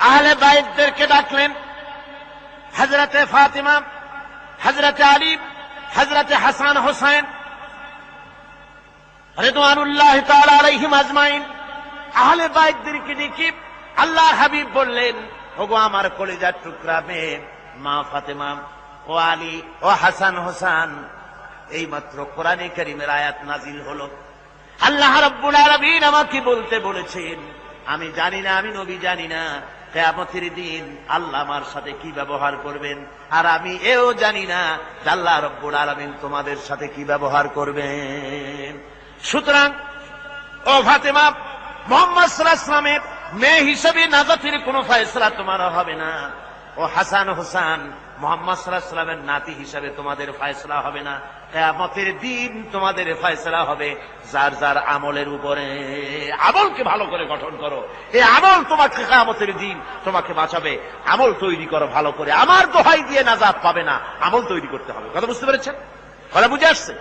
আহলে বাইতদেরকে ডাকলেন, হযরতে ফাতিমা, হযরতে আলী, হযরতে হাসান হোসেন রিদওয়ানুল্লাহি তাআলা আলাইহিম আজমাইন। আহলে বাইতদেরকে ডেকে আল্লাহর হাবিব বললেন, ওগো আমার কলিজার টুকরা মেয়ে মা ফাতেমা, ও আলী, ও হাসান হোসেন, এইমাত্র কোরআনে কারীমের আয়াত নাজিল হলো। আল্লাহ রাব্বুল আলামিন আমাকে বলতে বলেছেন, আমি জানি না, আমি নবী জানি না কিয়ামতের দিন আল্লাহ আমার সাথে কি ব্যবহার করবেন, আর আমি এও জানি না যে আল্লাহ রাব্বুল আলামিন তোমাদের সাথে কি ব্যবহার করবেন। সুতরাং ও ফাতেমা, মুহাম্মদ সাল্লাল্লাহু আলাইহি ওয়াসাল্লামের মেয়ে হিসেবে নাজাতের কোনো ফয়সালা তোমার হবে না। ও হাসান হোসেন, মুহাম্মদ সাল্লাল্লাহু আলাইহি ওয়াসাল্লামের নাতি হিসেবে তোমাদের ফয়সালা হবে না। কিয়ামতের দিন তোমাদের ফয়সালা হবে যার যার আমলের উপরে। আমলকে ভালো করে গঠন করো, এই আমল তোমাকে কিয়ামতের দিন তোমাকে বাঁচাবে। আমল তৈরি করো ভালো করে, আমার দোহাই দিয়ে নাজাত পাবে না, আমল তৈরি করতে হবে। কথা বুঝতে পেরেছেন? কথা বুঝে আসছে?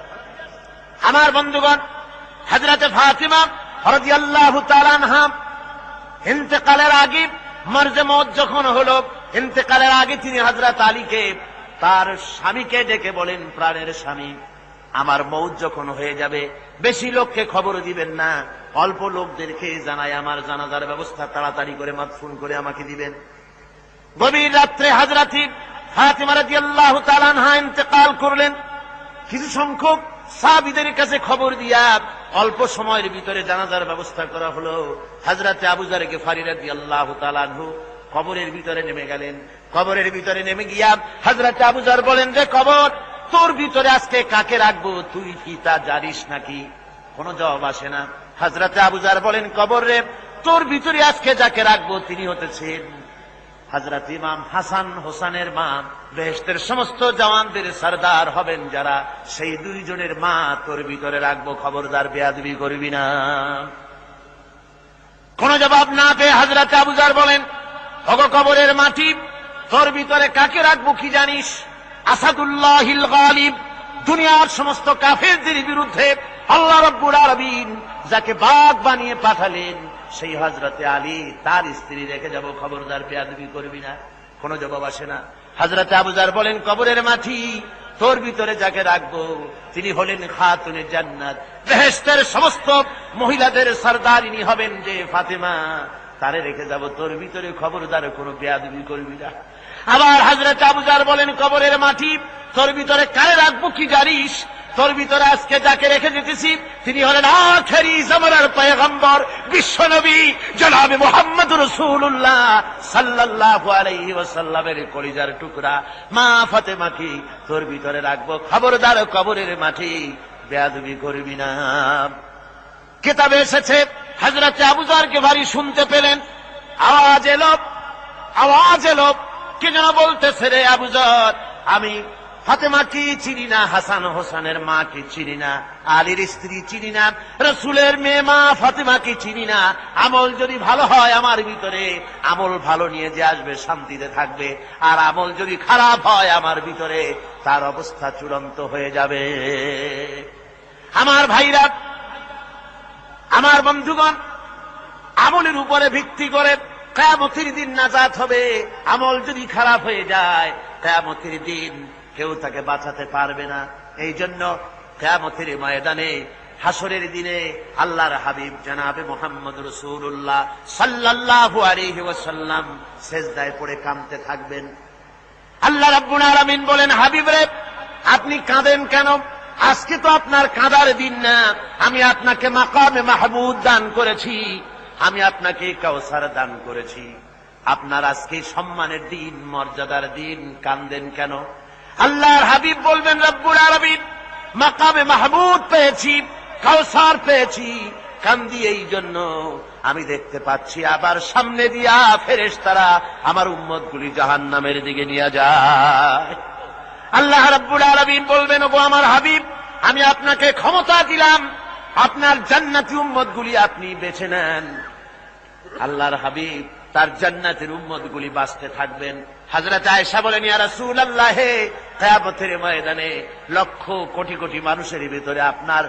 আমার বন্ধুগণ, হযরতে ফাতিমা রাদিয়াল্লাহু তাআলা আনহা ইন্তেকালের আগে, মরজে মওত যখন হলো, ইন্তেকালের আগে তিনি হযরত আলীকে, তার স্বামীকে ডেকে বলেন, প্রাণের স্বামী, আমার মওত যখন হয়ে যাবে বেশি লোককে খবর দিবেন না, অল্প লোকদেরকে জানায় আমার জানাজার ব্যবস্থা তাড়াতাড়ি করে মাদফুন করে আমাকে দিবেন। গভীর রাত্রে হযরত ফাতিমা রাদিয়াল্লাহু তাআলা আনহা ইন্তেকাল করলেন। কিছু সংখ্যক সাহাবীদের কাছে খবর দিয়া অল্প সময়ের ভিতরে জানাজার ব্যবস্থা করা হলো। হযরতে আবু যর গিফারী রাদিয়াল্লাহু তাআলা আনহু কবরের ভিতরে নেমে গেলেন। কবরের ভিতরে নেমে গিয়া হযরতে আবু যর বলেন, যে কবর, তোর ভিতরে আজকে কাকে রাখবো, তুই কি তা জানিস নাকি? কোনো জবাব আসে না। হযরতে আবু যর বলেন, কবর রে, তোর ভিতরে আজকে যাকে রাখবো তিনি হতেছেন হযরত ইমাম হাসান হোসেনের মা, বেহেশতের সমস্ত জওয়ানদের সরদার হবেন যারা, সেই দুইজনের মা তোর ভিতরে রাখবো, খবরদার বেয়াদবি করবি না। কোন জবাব না পেয়ে হযরত আবু যর বলেন, ওগো কবরের মাটি, তোর ভিতরে কাকে রাখবো কি জানিস? আসাদুল্লাহিল গালিব, দুনিয়ার সমস্ত কাফেরদের বিরুদ্ধে আল্লাহ রাব্বুল আলামিন যাকে বাঘ বানিয়ে পাঠালেন, সেই হযরতে আলী, তার স্ত্রী রেখে যাব, খবরদার বেয়াদবি করবি না। কোন জবাব আসে না। হযরতে আবু যর বলেন, কবরের মাটি, তোর ভিতরে যাকে রাখবো তিনি হলেন খাতুনে জান্নাত, বেহেশতের সমস্ত মহিলাদের সরদারিনী হবেন যে ফাতেমা, তারে রেখে যাব, তোর ভিতরে খবরদার কোনো বেয়াদবি করবি না। আবার হযরতে আবু যর বলেন, কবরের মাটি, তোর ভিতরে কারে রাখবো কি জানিস? তোর ভিতরে আজকে যাকে রেখে যেতেছি তিনি হলেন আখেরি জামানার পয়গম্বর, বিশ্বনবী জনাবে মুহাম্মদুর রাসূলুল্লাহ সাল্লাল্লাহু আলাইহি ওয়াসাল্লামের কলিজার টুকরা মা ফাতেমাকে তোর ভিতরে রাখবো, খবরদার কবরের মাটি বেয়াদবি করবি না। কিতাবে এসেছে, হযরতে আবু যর গিফারী শুনতে পেলেন, আওয়াজ এলো, কে যেন বলতেছে, রে আবু যর, আমি ফাতেমাকে চিনি না, হাসান হোসেনের মাকে চিনি না, আলীর স্ত্রী চিনি না, রাসূলের মেয়ে মা ফাতেমাকে চিনি না। আমল যদি ভালো হয় আমার ভিতরে, আমল ভালো নিয়ে যে আসবে শান্তিতে থাকবে, আর আমল যদি খারাপ হয় আমার ভিতরে, তার অবস্থা চূড়ান্ত হয়ে যাবে। আমার ভাইরা, আমার বন্ধুগণ, আমলের উপরে ভিত্তি করে কিয়ামতের দিন নাজাত হবে। আমল যদি খারাপ হয়ে যায়, কিয়ামতের দিন কেউ তাকে বাঁচাতে পারবে না। এই জন্য কিয়ামতের ময়দানে, হাসরের দিনে আল্লাহর হাবিব জনাবে মুহাম্মদ রাসূলুল্লাহ সাল্লাল্লাহু আলাইহি ওয়াসাল্লাম সিজদায় পড়ে কাঁদতে থাকবেন। আল্লাহ রাব্বুল আলামিন বলেন, হাবিব রে, আপনি কাঁদেন কেন? আজকে তো আপনার কাঁদার দিন না, আমি আপনাকে মাকামে মাহমুদ দান করেছি, আমি আপনাকে কাউসার দান করেছি, আপনার আজকে সম্মানের দিন, মর্যাদার দিন, কাঁদেন কেন? আল্লাহর হাবিব বলবেন, রব্বুল আলামিন, মাকামে মাহমুদ পেয়েছি, কাউসার পেয়েছি, কান্দি এই জন্য আমি দেখতে পাচ্ছি আবার সামনে দিয়া ফেরেশতারা আমার উম্মতগুলি জাহান্নামের দিকে নিয়ে যায়। আল্লাহ রাব্বুল আলামিন বলবেন, ওগো আমার হাবিব, আমি আপনাকে ক্ষমতা দিলাম, আপনার জান্নাতি উম্মতগুলি আপনি বেছে নেন। আল্লাহর হাবিব তার জান্নাতের উম্মতগুলি বাঁচতে থাকবেন। হযরত আয়েশা বলেন, ইয়া রাসূলুল্লাহ, কিয়ামতের ময়দানে লক্ষ কোটি কোটি মানুষের ভিতরে আপনার